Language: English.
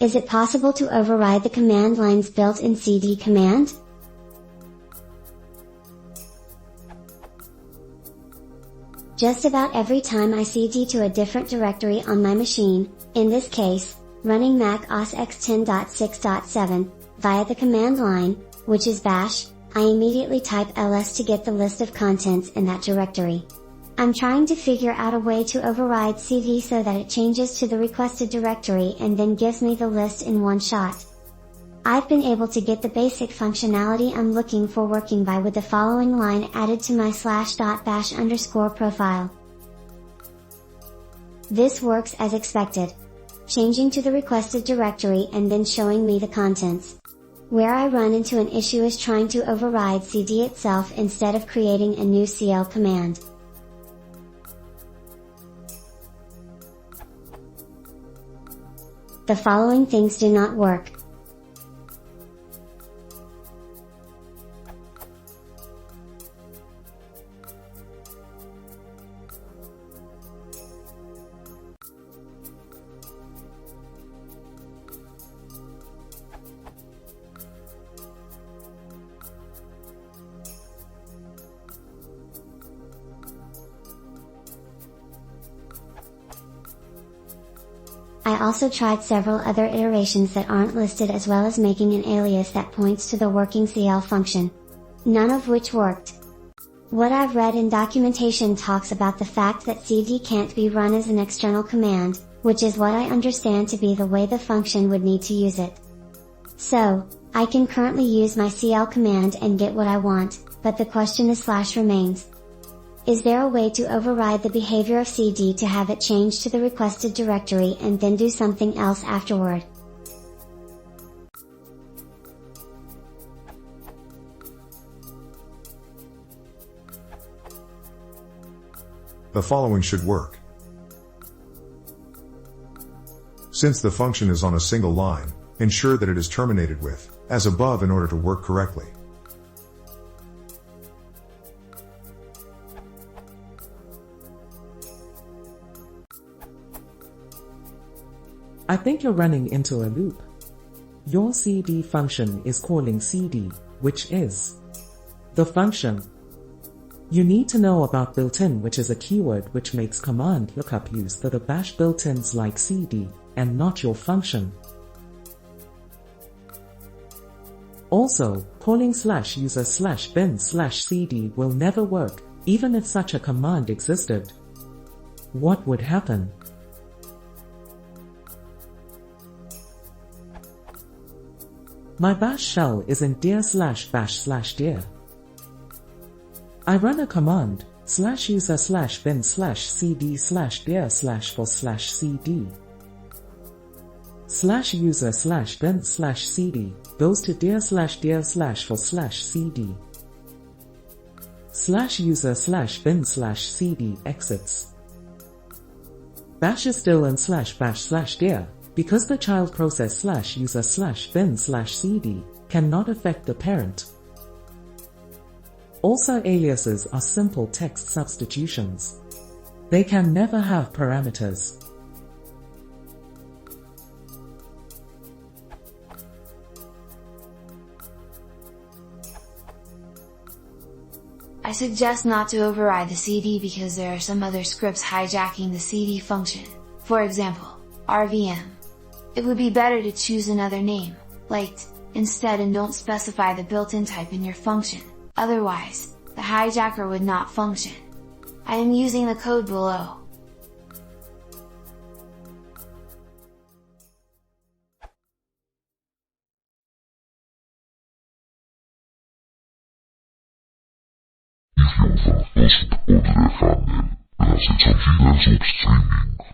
Is it possible to override the command line's built-in cd command? Just about every time I cd to a different directory on my machine, in this case, running Mac OS X 10.6.7, via the command line, which is bash, I immediately type ls to get the list of contents in that directory. I'm trying to figure out a way to override cd so that it changes to the requested directory and then gives me the list in one shot. I've been able to get the basic functionality I'm looking for working by with the following line added to my /bash_profile. This works as expected. Changing to the requested directory and then showing me the contents. Where I run into an issue is trying to override cd itself instead of creating a new cl command. The following things do not work. I also tried several other iterations that aren't listed, as well as making an alias that points to the working cl function. None of which worked. What I've read in documentation talks about the fact that cd can't be run as an external command, which is what I understand to be the way the function would need to use it. So, I can currently use my cl command and get what I want, but the question is remains. Is there a way to override the behavior of cd to have it change to the requested directory and then do something else afterward? The following should work. Since the function is on a single line, ensure that it is terminated with, as above in order to work correctly. I think you're running into a loop. Your cd function is calling cd, which is the function. You need to know about built-in, which is a keyword which makes command lookup use for the bash built-ins like cd, and not your function. Also, calling /user/bin/cd will never work, even if such a command existed. What would happen? My bash shell is in dir/bash/dir. I run a command, /user/bin/cd/dir/for/cd. /user/bin/cd goes to dir/dir/for/cd. /user/bin/cd exits. Bash is still in /bash/dir, because the child process /user/bin/cd cannot affect the parent. Also, aliases are simple text substitutions. They can never have parameters. I suggest not to override the cd because there are some other scripts hijacking the cd function, for example, rvm. It would be better to choose another name, like t, instead, and don't specify the built-in type in your function, otherwise, the hijacker would not function. I am using the code below. If you're the first order channel, las hecho giras of streaming.